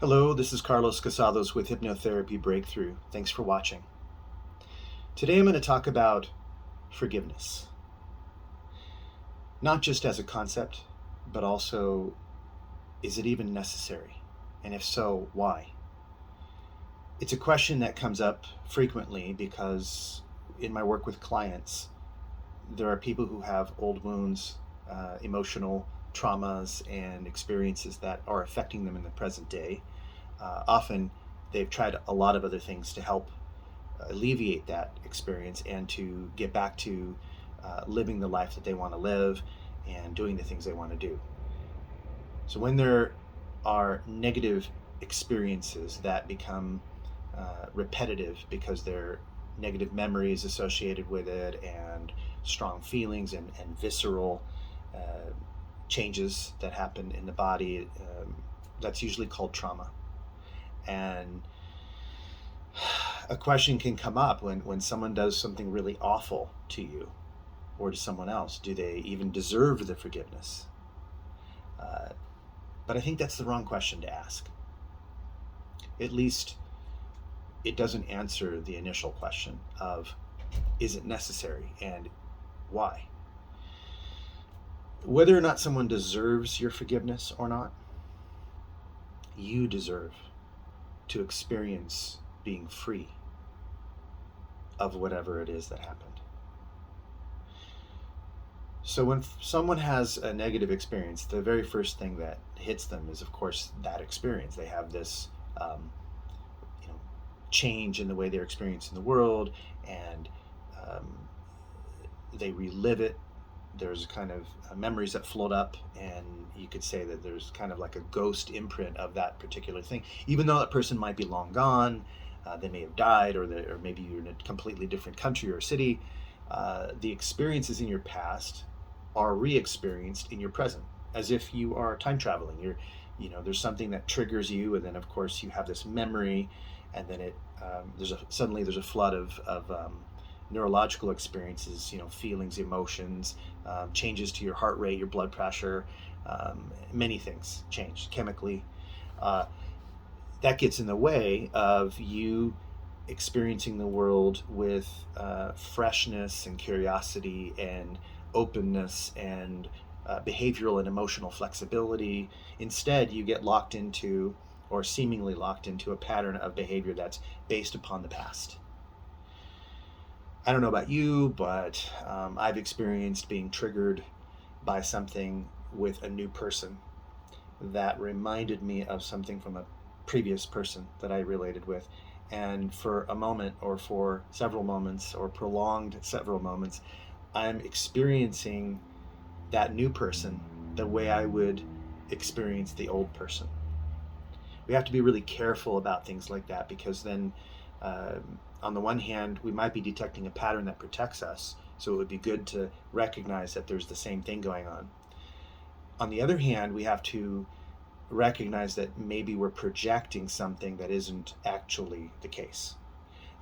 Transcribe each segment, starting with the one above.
Hello, this is Carlos Casados with Hypnotherapy Breakthrough. Thanks for watching. Today I'm going to talk about forgiveness. Not just as a concept, but also, is it even necessary? And if so, why? It's a question that comes up frequently because in my work with clients, there are people who have old wounds, emotional traumas, and experiences that are affecting them in the present day. Often they've tried a lot of other things to help alleviate that experience and to get back to living the life that they want to live and doing the things they want to do. So when there are negative experiences that become repetitive because they're negative memories associated with it and strong feelings and visceral changes that happen in the body, that's usually called trauma. And a question can come up when someone does something really awful to you or to someone else. Do they even deserve the forgiveness? But I think that's the wrong question to ask. At least it doesn't answer the initial question of, is it necessary and why? Whether or not someone deserves your forgiveness or not, you deserve to experience being free of whatever it is that happened. So when someone has a negative experience, the very first thing that hits them is, of course, that experience. They have this change in the way they're experiencing the world, and they relive it. There's kind of memories that float up, and you could say that there's kind of like a ghost imprint of that particular thing. Even though that person might be long gone, they may have died, or maybe you're in a completely different country or city, the experiences in your past are re-experienced in your present, as if you are time traveling. There's something that triggers you, and then of course you have this memory, and then suddenly there's a flood of neurological experiences, feelings, emotions, changes to your heart rate, your blood pressure, many things change chemically. That gets in the way of you experiencing the world with freshness and curiosity and openness and behavioral and emotional flexibility. Instead, you get locked into, or seemingly locked into, a pattern of behavior that's based upon the past. I don't know about you, but I've experienced being triggered by something with a new person that reminded me of something from a previous person that I related with. And for a moment, or for several moments, or prolonged several moments, I'm experiencing that new person the way I would experience the old person. We have to be really careful about things like that, because then on the one hand, we might be detecting a pattern that protects us, so it would be good to recognize that there's the same thing going on. On the other hand, we have to recognize that maybe we're projecting something that isn't actually the case.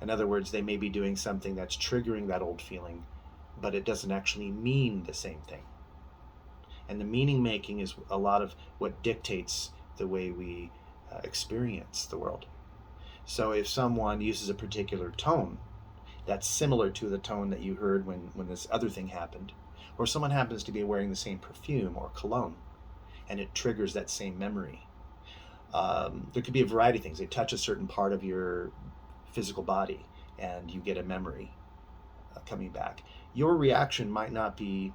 In other words, they may be doing something that's triggering that old feeling, but it doesn't actually mean the same thing. And the meaning making is a lot of what dictates the way we experience the world. So if someone uses a particular tone that's similar to the tone that you heard when this other thing happened, or someone happens to be wearing the same perfume or cologne, and it triggers that same memory. There could be a variety of things. They touch a certain part of your physical body, and you get a memory coming back. Your reaction might not be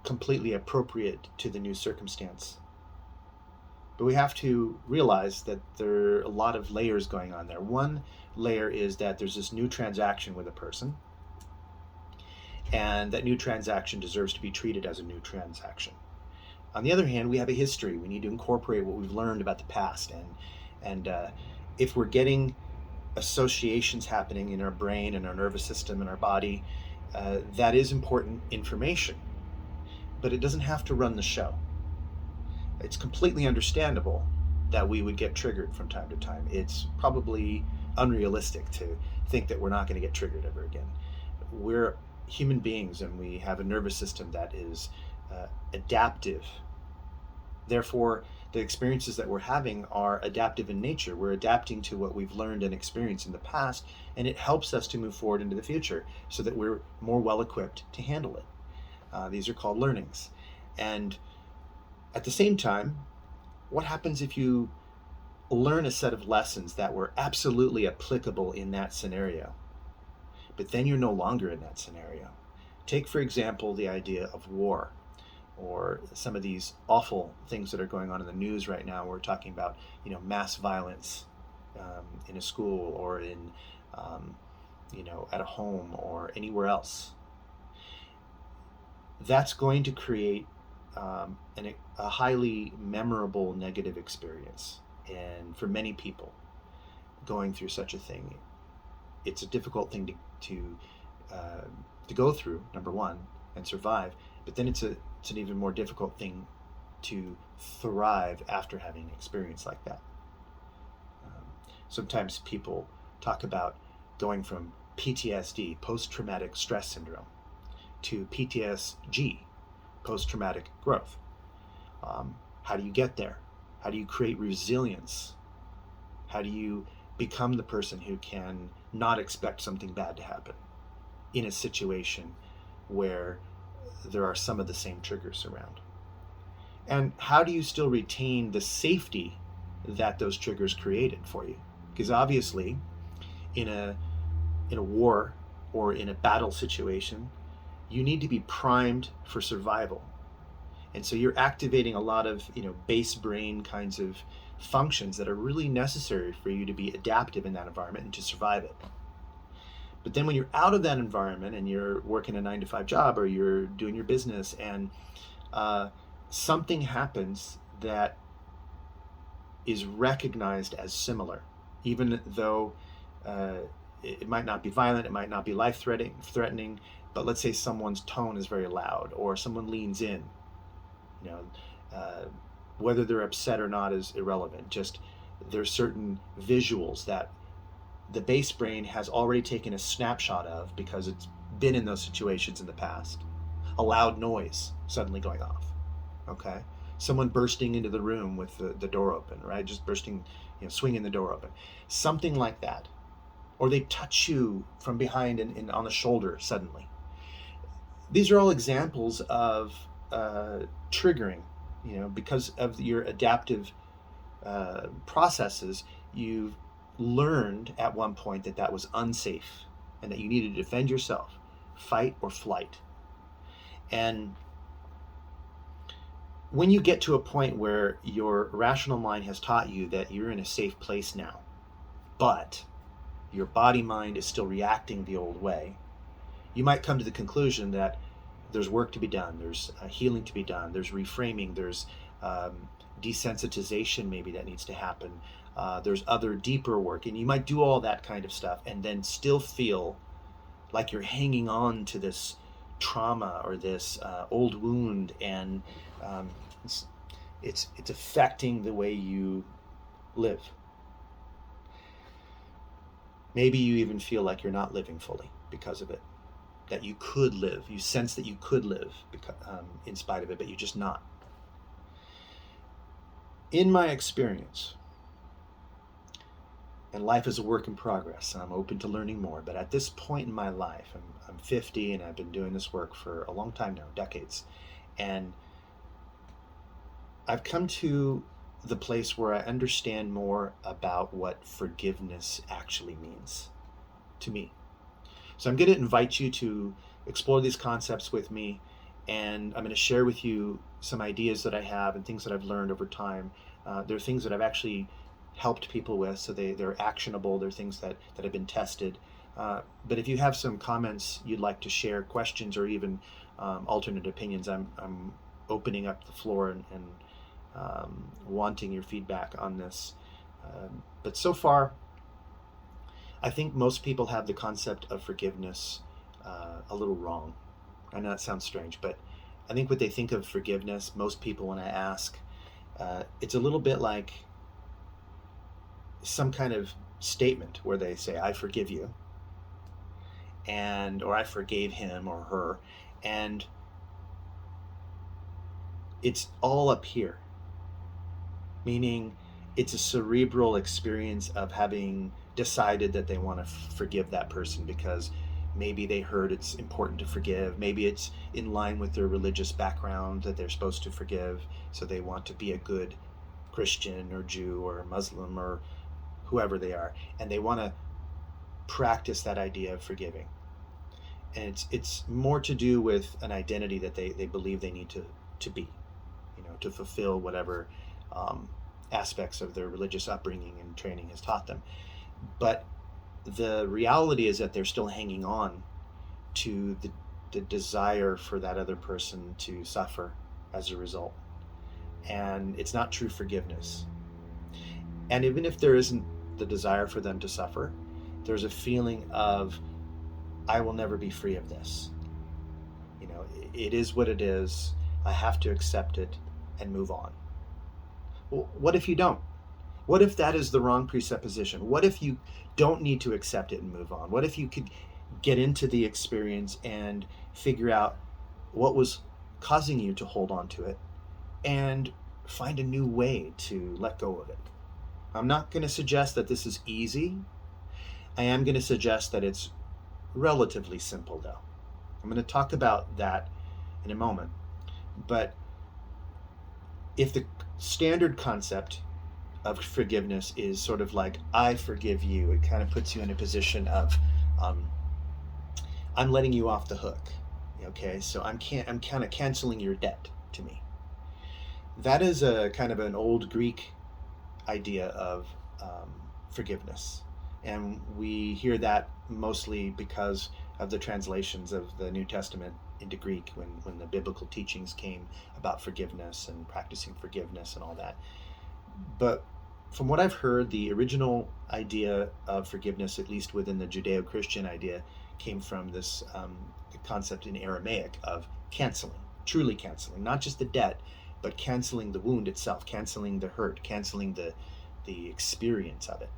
completely appropriate to the new circumstance, but we have to realize that there are a lot of layers going on there. One layer is that there's this new transaction with a person, and that new transaction deserves to be treated as a new transaction. On the other hand, we have a history. We need to incorporate what we've learned about the past, and if we're getting associations happening in our brain and our nervous system and our body, that is important information, but it doesn't have to run the show. It's completely understandable that we would get triggered from time to time. It's probably unrealistic to think that we're not going to get triggered ever again. We're human beings, and we have a nervous system that is adaptive. Therefore, The experiences that we're having are adaptive in nature. We're adapting to what we've learned and experienced in the past, and it helps us to move forward into the future so that we're more well equipped to handle it. These are called learnings. And at the same time, what happens if you learn a set of lessons that were absolutely applicable in that scenario, but then you're no longer in that scenario? Take, for example, the idea of war, or some of these awful things that are going on in the news right now. We're talking about, mass violence in a school, or in, at a home, or anywhere else. That's going to create a highly memorable negative experience. And for many people going through such a thing, it's a difficult thing to go through, number one, and survive. But then it's an even more difficult thing to thrive after having an experience like that. Sometimes people talk about going from PTSD, post-traumatic stress syndrome, to PTSG, post-traumatic growth. How do you get there? How do you create resilience? How do you become the person who can not expect something bad to happen in a situation where there are some of the same triggers around? And how do you still retain the safety that those triggers created for you? Because obviously, in a war or in a battle situation, you need to be primed for survival. And so you're activating a lot of, base brain kinds of functions that are really necessary for you to be adaptive in that environment and to survive it. But then when you're out of that environment and you're working a 9-to-5 job, or you're doing your business, and something happens that is recognized as similar, even though it might not be violent, it might not be life-threatening, but let's say someone's tone is very loud, or someone leans in. Whether they're upset or not is irrelevant. Just there's certain visuals that the base brain has already taken a snapshot of because it's been in those situations in the past. A loud noise suddenly going off. Okay? Someone bursting into the room with the door open, right? Just bursting, swinging the door open. Something like that. Or they touch you from behind and on the shoulder suddenly. These are all examples of triggering. Because of your adaptive processes, you've learned at one point that was unsafe and that you needed to defend yourself, fight or flight. And when you get to a point where your rational mind has taught you that you're in a safe place now, but your body mind is still reacting the old way, you might come to the conclusion that there's work to be done, there's healing to be done, there's reframing, there's desensitization maybe that needs to happen, there's other deeper work, and you might do all that kind of stuff and then still feel like you're hanging on to this trauma or this old wound, and it's affecting the way you live. Maybe you even feel like you're not living fully because of it, that you could live. You sense that you could live in spite of it, but you're just not. In my experience, and life is a work in progress, and I'm open to learning more, but at this point in my life, I'm 50 and I've been doing this work for a long time now, decades, and I've come to the place where I understand more about what forgiveness actually means to me. So I'm going to invite you to explore these concepts with me, and I'm going to share with you some ideas that I have and things that I've learned over time. They're things that I've actually helped people with, so they're actionable. They're things that have been tested. But if you have some comments you'd like to share, questions, or even alternate opinions, I'm opening up the floor and wanting your feedback on this. But so far, I think most people have the concept of forgiveness a little wrong. I know that sounds strange, but I think what they think of forgiveness, most people, when I ask, it's a little bit like some kind of statement where they say, I forgive you, or I forgave him or her, and it's all up here. meaning it's a cerebral experience of having decided that they want to forgive that person because maybe they heard it's important to forgive. Maybe it's in line with their religious background that they're supposed to forgive. So they want to be a good Christian or Jew or Muslim or whoever they are. And they want to practice that idea of forgiving. And it's more to do with an identity that they believe they need to be, to fulfill whatever aspects of their religious upbringing and training has taught them. But the reality is that they're still hanging on to the desire for that other person to suffer as a result. And it's not true forgiveness. And even if there isn't the desire for them to suffer, there's a feeling of, I will never be free of this. It is what it is. I have to accept it and move on. Well, what if you don't? What if that is the wrong presupposition? What if you don't need to accept it and move on? What if you could get into the experience and figure out what was causing you to hold on to it and find a new way to let go of it? I'm not going to suggest that this is easy. I am going to suggest that it's relatively simple, though. I'm going to talk about that in a moment. But if the standard concept of forgiveness is sort of like, I forgive you, it kind of puts you in a position of, I'm letting you off the hook. Okay, so I'm kind of canceling your debt to me. That is a kind of an old Greek idea of forgiveness. And we hear that mostly because of the translations of the New Testament into Greek when the biblical teachings came about forgiveness and practicing forgiveness and all that. But from what I've heard, the original idea of forgiveness, at least within the Judeo-Christian idea, came from this concept in Aramaic of canceling, truly canceling, not just the debt, but canceling the wound itself, canceling the hurt, canceling the experience of it.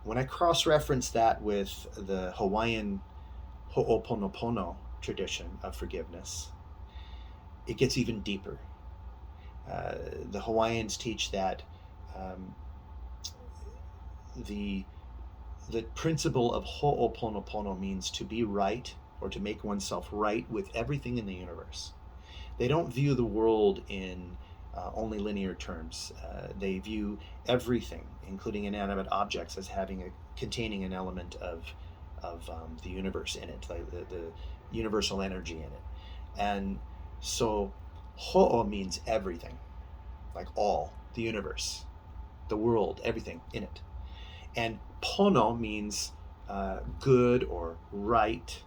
When I cross-reference that with the Hawaiian Ho'oponopono tradition of forgiveness, it gets even deeper. The Hawaiians teach that the principle of Ho'oponopono means to be right, or to make oneself right with everything in the universe. They don't view the world in only linear terms. They view everything, including inanimate objects, as containing an element of the universe in it, like the universal energy in it. And so Ho'o means everything, like all, the universe, the world, everything in it. And Pono means good or right.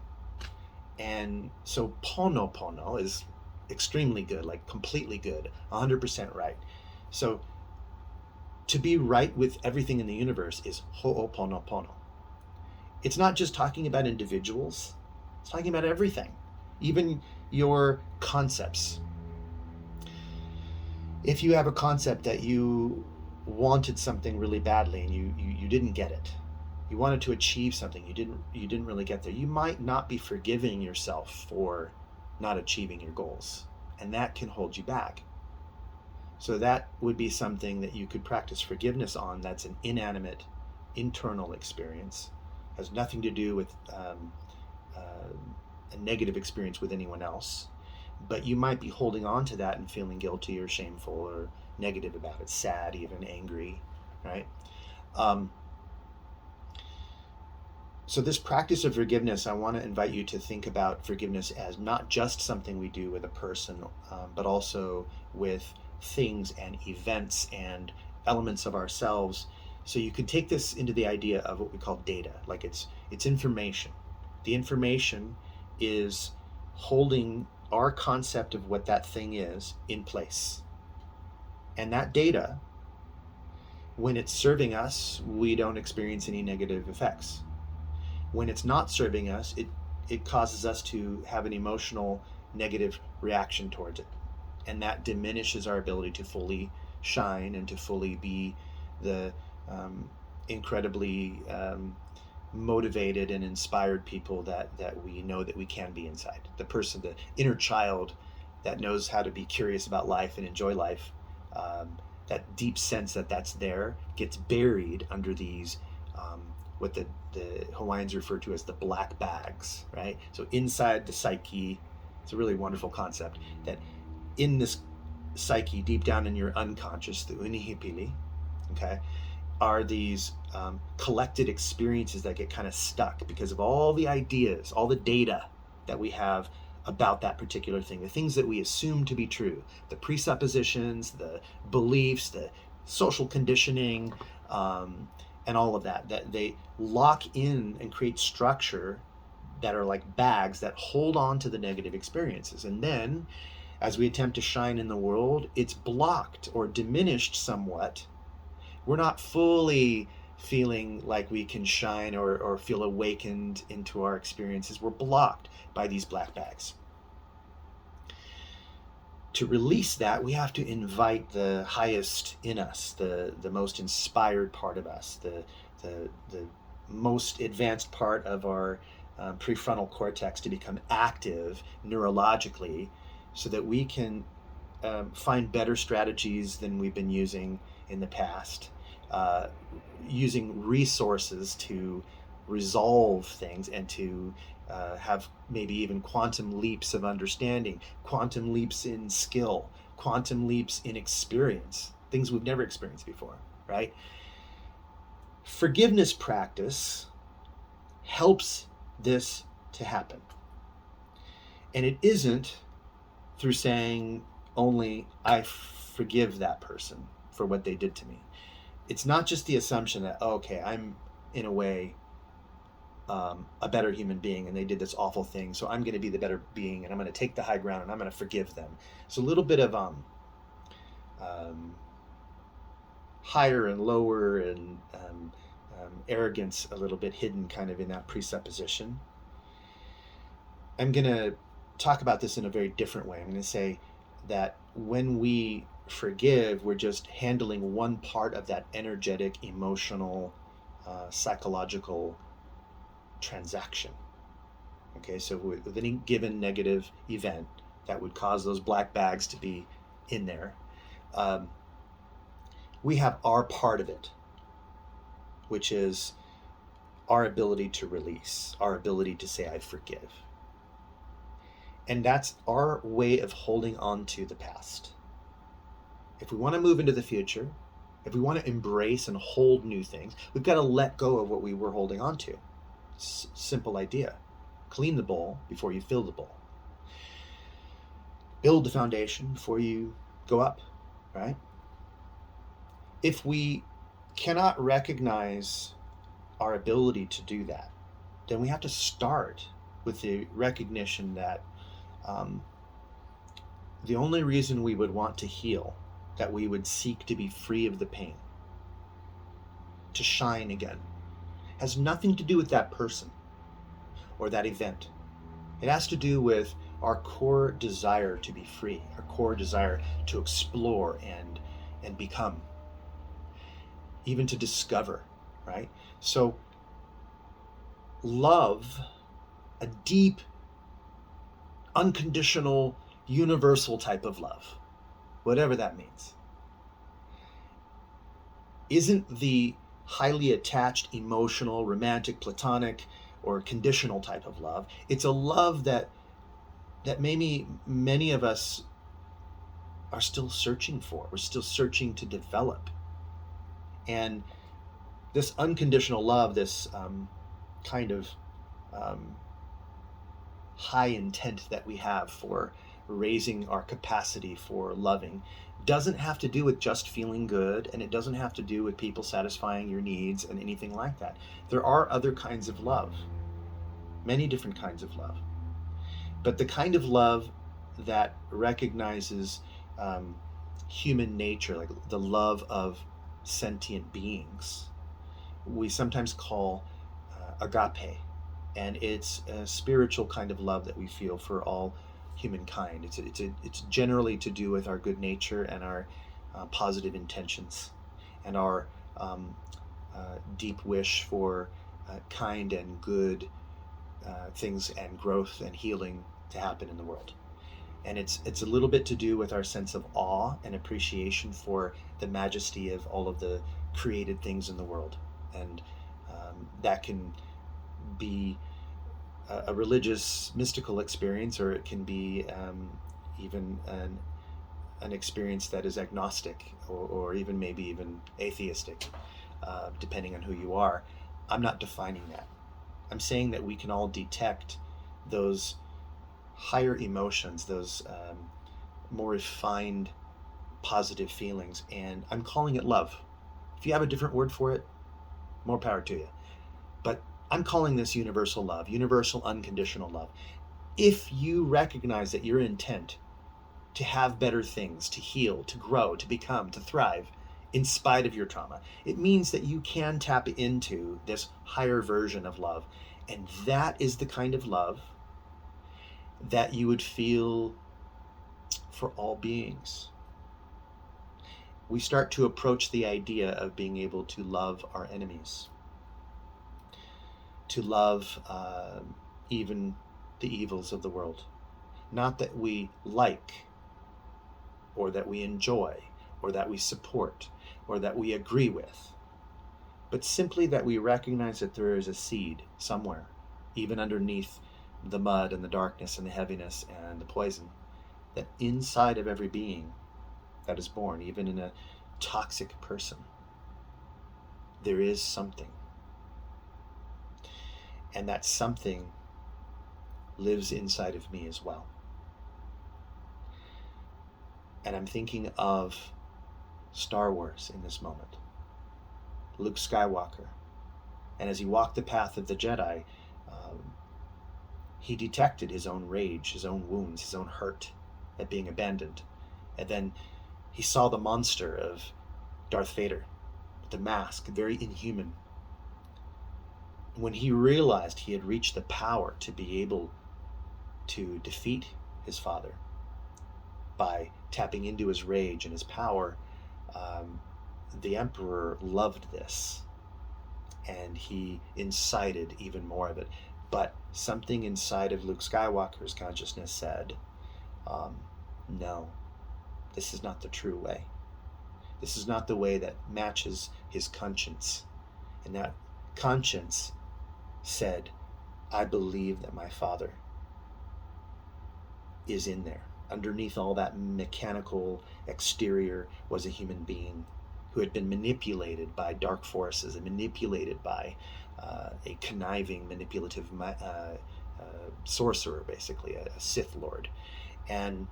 And so Pono is extremely good, like completely good, 100% right. So to be right with everything in the universe is Ho'oponopono. It's not just talking about individuals, it's talking about everything, even your concepts. If you have a concept that you wanted something really badly and you didn't get it, you wanted to achieve something, you didn't really get there, you might not be forgiving yourself for not achieving your goals, and that can hold you back. So that would be something that you could practice forgiveness on. That's an inanimate, internal experience. Has nothing to do with a negative experience with anyone else, but you might be holding on to that and feeling guilty or shameful or negative about it, sad, even angry, right? So this practice of forgiveness, I want to invite you to think about forgiveness as not just something we do with a person, but also with things and events and elements of ourselves. So you could take this into the idea of what we call data, like it's information. The information is holding our concept of what that thing is in place. And that data, when it's serving us, we don't experience any negative effects. When it's not serving us, it causes us to have an emotional negative reaction towards it. And that diminishes our ability to fully shine and to fully be the incredibly motivated and inspired people that we know that we can be inside. The person, the inner child that knows how to be curious about life and enjoy life, that deep sense that that's there gets buried under these what the Hawaiians refer to as the black bags, right? So inside the psyche, it's a really wonderful concept that in this psyche, deep down in your unconscious, the unihipili, okay, are these collected experiences that get kind of stuck because of all the ideas, all the data that we have about that particular thing, the things that we assume to be true, the presuppositions, the beliefs, the social conditioning, and all of that, that they lock in and create structure that are like bags that hold on to the negative experiences. And then as we attempt to shine in the world, it's blocked or diminished somewhat. We're not fully feeling like we can shine or feel awakened into our experiences. We're blocked by these black bags. To release that, we have to invite the highest in us, the most inspired part of us, the most advanced part of our prefrontal cortex to become active neurologically, so that we can find better strategies than we've been using in the past, using resources to resolve things and to have maybe even quantum leaps of understanding, quantum leaps in skill, quantum leaps in experience, things we've never experienced before, right? Forgiveness practice helps this to happen. And it isn't through saying only, I forgive that person for what they did to me. It's not just the assumption that, oh, okay, I'm in a way a better human being and they did this awful thing, so I'm going to be the better being and I'm going to take the high ground and I'm going to forgive them. It's a little bit of higher and lower and arrogance a little bit hidden kind of in that presupposition. I'm going to talk about this in a very different way. I'm going to say that when we forgive, we're just handling one part of that energetic, emotional, psychological transaction. Okay, so with any given negative event that would cause those black bags to be in there, we have our part of it, which is our ability to release, our ability to say, I forgive. And that's our way of holding on to the past. If we want to move into the future, if we want to embrace and hold new things, we've got to let go of what we were holding on to. Simple idea. Clean the bowl before you fill the bowl. Build the foundation before you go up, right? If we cannot recognize our ability to do that, then we have to start with the recognition that the only reason we would want to heal, that we would seek to be free of the pain, to shine again, has nothing to do with that person or that event. It has to do with our core desire to be free, our core desire to explore and become, even to discover, right? So love, a deep, unconditional, universal type of love, whatever that means, isn't the highly attached, emotional, romantic, platonic, or conditional type of love. It's a love that maybe many of us are still searching for. We're still searching to develop. And this unconditional love, this kind of high intent that we have for raising our capacity for loving, doesn't have to do with just feeling good, and it doesn't have to do with people satisfying your needs and anything like that. There are other kinds of love, many different kinds of love. But the kind of love that recognizes human nature, like the love of sentient beings, we sometimes call agape. And it's a spiritual kind of love that we feel for all humankind. It's generally to do with our good nature and our positive intentions and our deep wish for kind and good things and growth and healing to happen in the world. And it's a little bit to do with our sense of awe and appreciation for the majesty of all of the created things in the world. And that can be a religious, mystical experience, or it can be even an experience that is agnostic, or even maybe even atheistic, depending on who you are. I'm not defining that. I'm saying that we can all detect those higher emotions, those more refined positive feelings, and I'm calling it love. If you have a different word for it, more power to you. But I'm calling this universal love, universal unconditional love. If you recognize that your intent to have better things, to heal, to grow, to become, to thrive, in spite of your trauma, it means that you can tap into this higher version of love. And that is the kind of love that you would feel for all beings. We start to approach the idea of being able to love our enemies, to love even the evils of the world. Not that we like, or that we enjoy, or that we support, or that we agree with, but simply that we recognize that there is a seed somewhere, even underneath the mud and the darkness and the heaviness and the poison, that inside of every being that is born, even in a toxic person, there is something. And that something lives inside of me as well. And I'm thinking of Star Wars in this moment. Luke Skywalker. And as he walked the path of the Jedi, he detected his own rage, his own wounds, his own hurt at being abandoned. And then he saw the monster of Darth Vader, with the mask, very inhuman. When he realized he had reached the power to be able to defeat his father by tapping into his rage and his power, the Emperor loved this, and he incited even more of it. But something inside of Luke Skywalker's consciousness said, no, this is not the true way. This is not the way that matches his conscience. And that conscience said, I believe that my father is in there. Underneath all that mechanical exterior was a human being who had been manipulated by dark forces and manipulated by a conniving, manipulative sorcerer, basically, a Sith Lord. And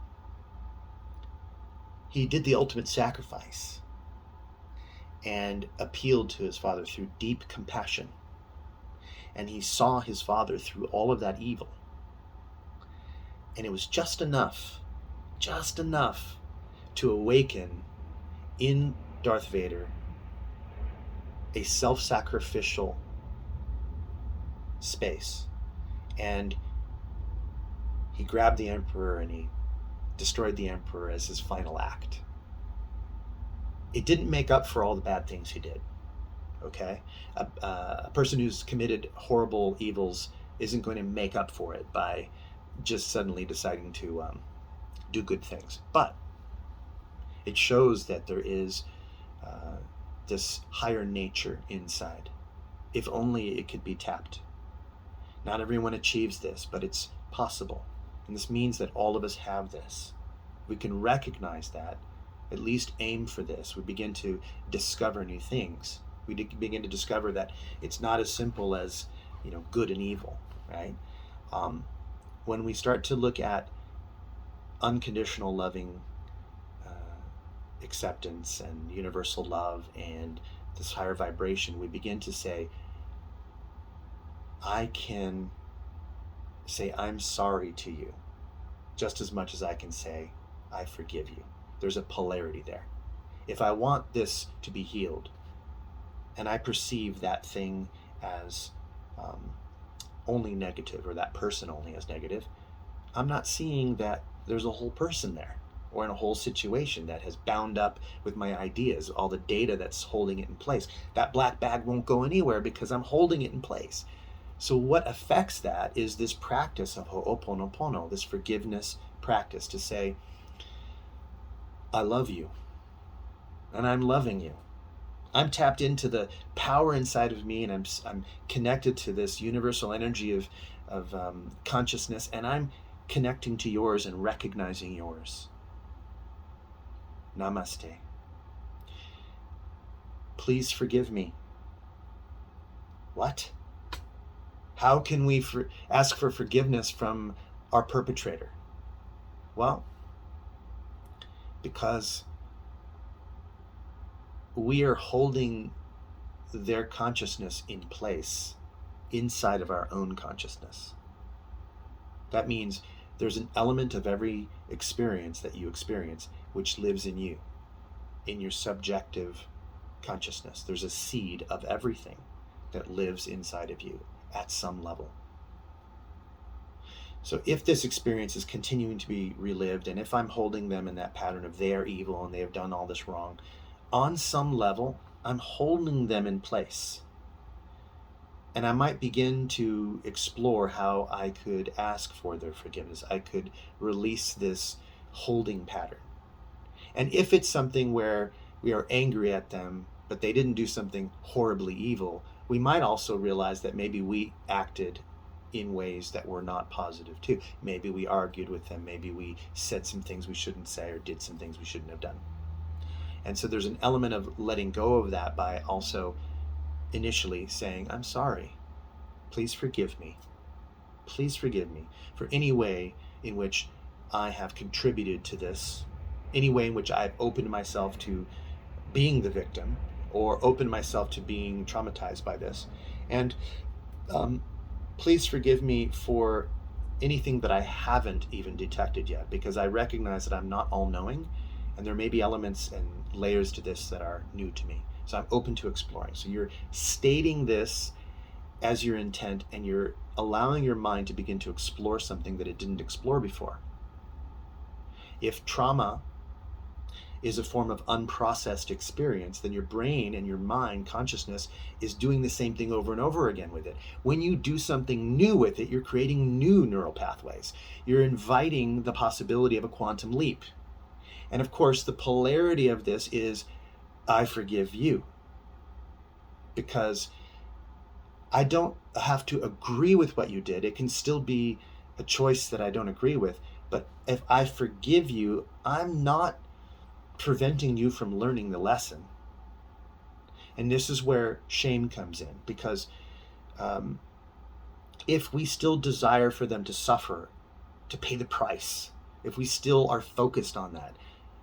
he did the ultimate sacrifice and appealed to his father through deep compassion. And he saw his father through all of that evil. And it was just enough to awaken in Darth Vader a self-sacrificial space. And he grabbed the Emperor and he destroyed the Emperor as his final act. It didn't make up for all the bad things he did, okay? A person who's committed horrible evils isn't going to make up for it by just suddenly deciding to do good things. But it shows that there is this higher nature inside, if only it could be tapped. Not everyone achieves this, but it's possible. And this means that all of us have this. We can recognize that, at least aim for this. We begin to discover new things. We begin to discover that it's not as simple as, good and evil, right? When we start to look at unconditional loving acceptance and universal love and this higher vibration, we begin to say, I can say I'm sorry to you just as much as I can say I forgive you. There's a polarity there. If I want this to be healed and I perceive that thing as only negative, or that person only as negative, I'm not seeing that there's a whole person there, or in a whole situation that has bound up with my ideas, all the data that's holding it in place. That black bag won't go anywhere because I'm holding it in place. So what affects that is this practice of Ho'oponopono, this forgiveness practice to say, I love you, and I'm loving you. I'm tapped into the power inside of me, and I'm connected to this universal energy of consciousness, and I'm connecting to yours and recognizing yours. Namaste. Please forgive me. What? How can we ask for forgiveness from our perpetrator? Well, because we are holding their consciousness in place inside of our own consciousness. That means there's an element of every experience that you experience which lives in you, in your subjective consciousness. There's a seed of everything that lives inside of you at some level. So if this experience is continuing to be relived, and if I'm holding them in that pattern of they are evil and they have done all this wrong, on some level, I'm holding them in place. And I might begin to explore how I could ask for their forgiveness. I could release this holding pattern. And if it's something where we are angry at them, but they didn't do something horribly evil, we might also realize that maybe we acted in ways that were not positive too. Maybe we argued with them. Maybe we said some things we shouldn't say or did some things we shouldn't have done. And so there's an element of letting go of that by also initially saying, I'm sorry. Please forgive me. Please forgive me for any way in which I have contributed to this, any way in which I've opened myself to being the victim or opened myself to being traumatized by this. And please forgive me for anything that I haven't even detected yet, because I recognize that I'm not all-knowing, and there may be elements and layers to this that are new to me. So I'm open to exploring. So you're stating this as your intent, and you're allowing your mind to begin to explore something that it didn't explore before. If trauma is a form of unprocessed experience, then your brain and your mind consciousness is doing the same thing over and over again with it. When you do something new with it, you're creating new neural pathways. You're inviting the possibility of a quantum leap. And of course, the polarity of this is, I forgive you. Because I don't have to agree with what you did. It can still be a choice that I don't agree with. But if I forgive you, I'm not preventing you from learning the lesson. And this is where shame comes in, because if we still desire for them to suffer, to pay the price, if we still are focused on that,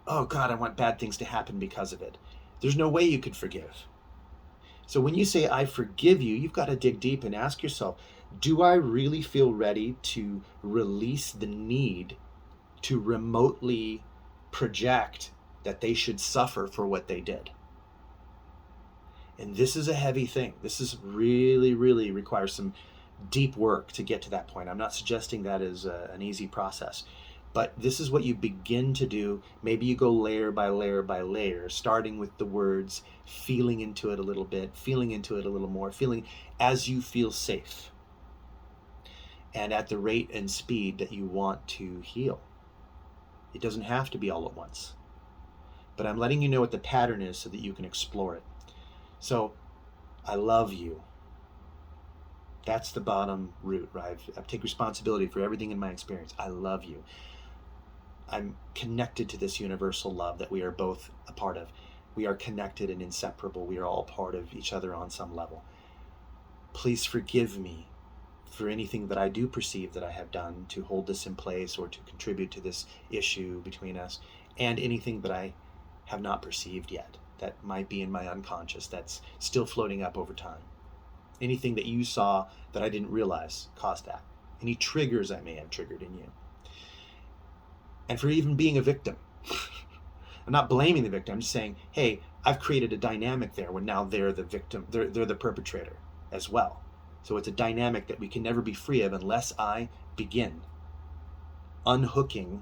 oh God, I want bad things to happen because of it, there's no way you could forgive. So when you say, I forgive you, you've got to dig deep and ask yourself, do I really feel ready to release the need to remotely project that they should suffer for what they did? And this is a heavy thing. This is really, really requires some deep work to get to that point. I'm not suggesting that is an easy process, but this is what you begin to do. Maybe you go layer by layer by layer, starting with the words, feeling into it a little bit, feeling into it a little more, feeling as you feel safe and at the rate and speed that you want to heal. It doesn't have to be all at once. But I'm letting you know what the pattern is so that you can explore it. So, I love you. That's the bottom root, right? I take responsibility for everything in my experience. I love you. I'm connected to this universal love that we are both a part of. We are connected and inseparable. We are all part of each other on some level. Please forgive me for anything that I do perceive that I have done to hold this in place or to contribute to this issue between us, and anything that I have not perceived yet that might be in my unconscious that's still floating up over time. Anything that you saw that I didn't realize caused that. Any triggers I may have triggered in you. And for even being a victim. I'm not blaming the victim. I'm just saying, hey, I've created a dynamic there where now they're the victim, they're the perpetrator as well. So it's a dynamic that we can never be free of unless I begin unhooking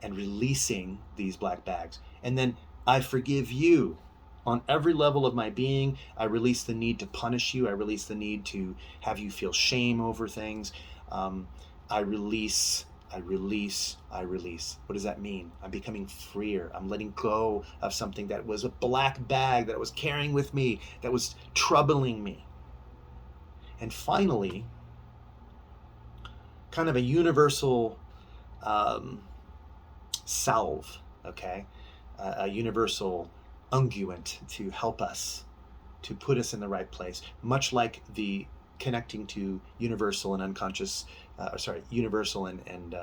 and releasing these black bags. And then I forgive you on every level of my being. I release the need to punish you. I release the need to have you feel shame over things. I release I release, I release. What does that mean? I'm becoming freer. I'm letting go of something that was a black bag that I was carrying with me, that was troubling me. And finally, kind of a universal salve, okay? A universal unguent to help us, to put us in the right place, much like the connecting to universal and unconscious, universal and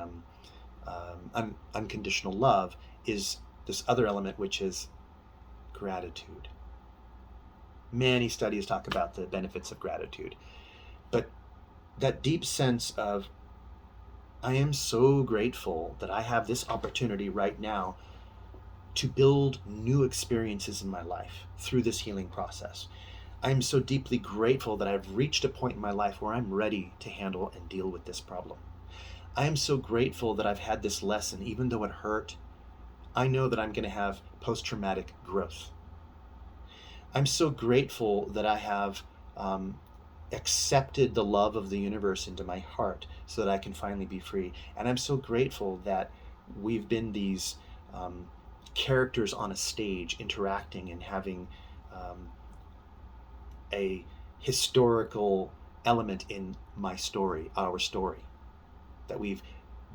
unconditional love is this other element, which is gratitude. Many studies talk about the benefits of gratitude, but that deep sense of, I am so grateful that I have this opportunity right now to build new experiences in my life through this healing process. I'm so deeply grateful that I've reached a point in my life where I'm ready to handle and deal with this problem. I am so grateful that I've had this lesson, even though it hurt. I know that I'm going to have post-traumatic growth. I'm so grateful that I have accepted the love of the universe into my heart so that I can finally be free. And I'm so grateful that we've been these characters on a stage interacting and having a historical element in my story, our story, that we've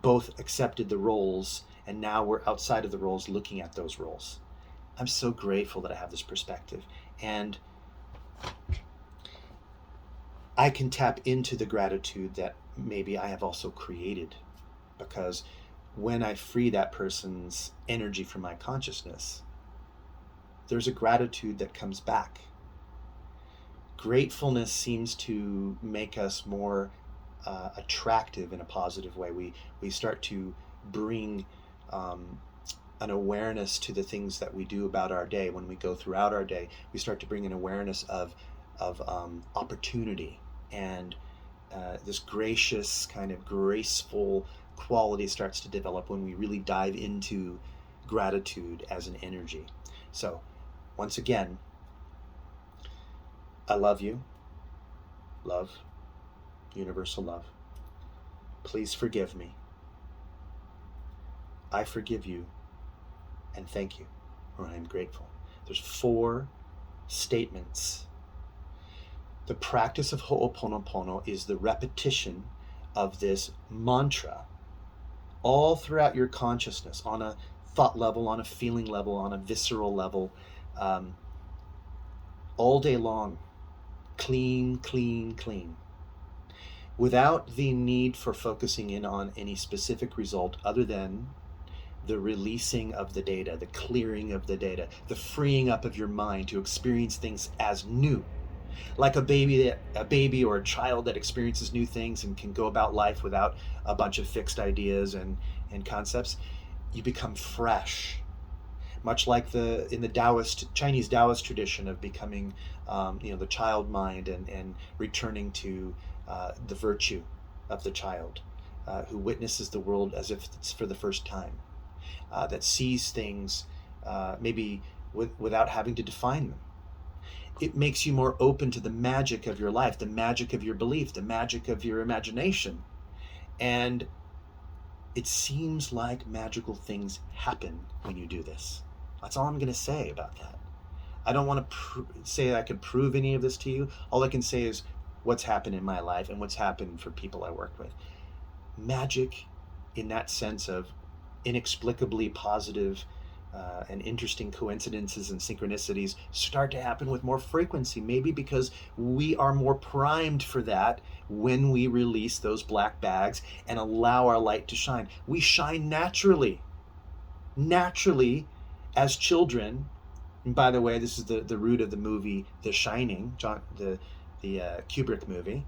both accepted the roles and now we're outside of the roles looking at those roles. I'm so grateful that I have this perspective, and I can tap into the gratitude that maybe I have also created, because when I free that person's energy from my consciousness, there's a gratitude that comes back. Gratefulness seems to make us more attractive in a positive way. We start to bring an awareness to the things that we do about our day. When we go throughout our day, we start to bring an awareness of opportunity, and this gracious, kind of graceful quality starts to develop when we really dive into gratitude as an energy. So, once again, I love you. Love, universal love. Please forgive me. I forgive you, and thank you, or I am grateful. There's 4 statements. The practice of Ho'oponopono is the repetition of this mantra all throughout your consciousness, on a thought level, on a feeling level, on a visceral level, all day long. Clean, clean, clean. Without the need for focusing in on any specific result other than the releasing of the data, the clearing of the data, the freeing up of your mind to experience things as new. Like a baby or a child that experiences new things and can go about life without a bunch of fixed ideas and concepts, you become fresh. Much like in the Chinese Taoist tradition of becoming, the child mind and returning to the virtue of the child, who witnesses the world as if it's for the first time, that sees things maybe without having to define them. It makes you more open to the magic of your life, the magic of your belief, the magic of your imagination. And it seems like magical things happen when you do this. That's all I'm going to say about that. I don't want to say I can prove any of this to you. All I can say is what's happened in my life and what's happened for people I work with. Magic, in that sense of inexplicably positive and interesting coincidences and synchronicities, start to happen with more frequency, maybe because we are more primed for that when we release those black bags and allow our light to shine. We shine naturally as children. And by the way, this is the root of the movie The Shining, the Kubrick movie.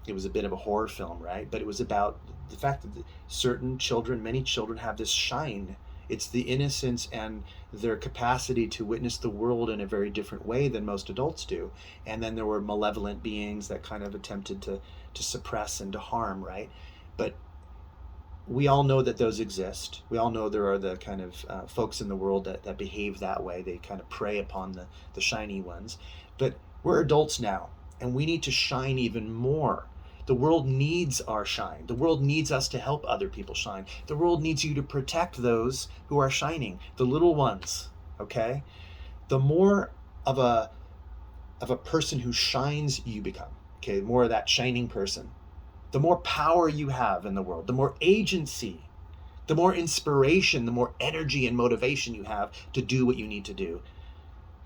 It was a bit of a horror film, right? But it was about the fact that many children have this shine. It's the innocence and their capacity to witness the world in a very different way than most adults do. And then there were malevolent beings that kind of attempted to suppress and to harm, right? But we all know that those exist. We all know there are the kind of folks in the world that behave that way. They kind of prey upon the shiny ones. But we're adults now, and we need to shine even more. The world needs our shine. The world needs us to help other people shine. The world needs you to protect those who are shining, the little ones, okay? The more of a person who shines you become, okay, more of that shining person, the more power you have in the world, the more agency, the more inspiration, the more energy and motivation you have to do what you need to do.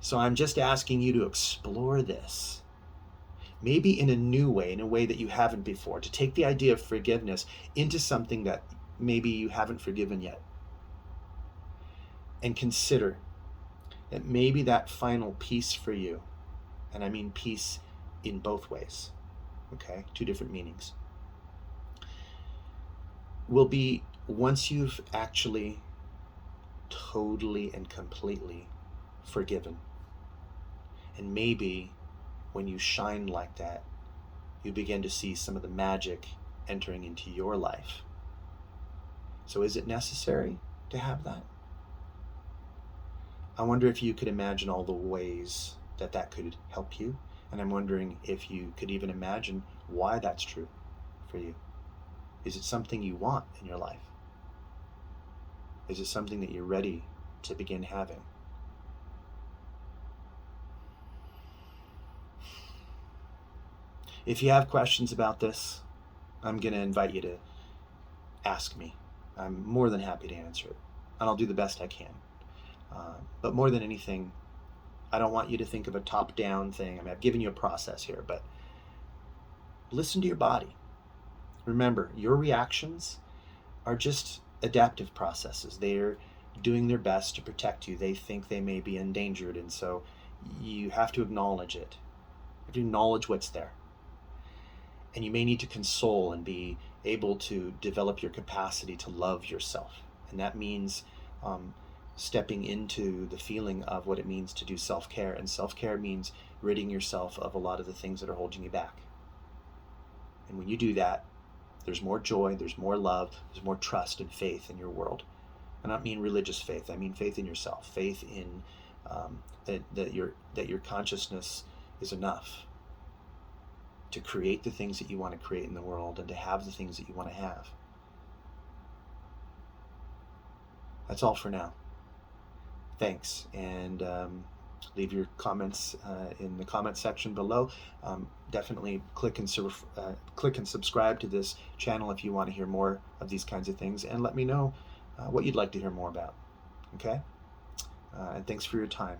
So I'm just asking you to explore this, maybe in a new way, in a way that you haven't before, to take the idea of forgiveness into something that maybe you haven't forgiven yet. And consider that maybe that final peace for you, and I mean peace in both ways, okay, two different meanings, will be once you've actually totally and completely forgiven. And maybe when you shine like that, you begin to see some of the magic entering into your life. So is it necessary to have that? I wonder if you could imagine all the ways that that could help you. And I'm wondering if you could even imagine why that's true for you. Is it something you want in your life? Is it something that you're ready to begin having? If you have questions about this, I'm going to invite you to ask me. I'm more than happy to answer it, and I'll do the best I can. But more than anything, I don't want you to think of a top-down thing. I mean, I've given you a process here, but listen to your body. Remember, your reactions are just adaptive processes. They're doing their best to protect you. They think they may be endangered, and so you have to acknowledge it. You have to acknowledge what's there. And you may need to console and be able to develop your capacity to love yourself. And that means stepping into the feeling of what it means to do self-care. And self-care means ridding yourself of a lot of the things that are holding you back. And when you do that, there's more joy, there's more love, there's more trust and faith in your world. I don't mean religious faith, I mean faith in yourself, faith in that your consciousness is enough to create the things that you want to create in the world and to have the things that you want to have. That's all for now. Thanks, and leave your comments in the comment section below. Definitely click and subscribe to this channel if you want to hear more of these kinds of things, and let me know what you'd like to hear more about. Okay? And thanks for your time.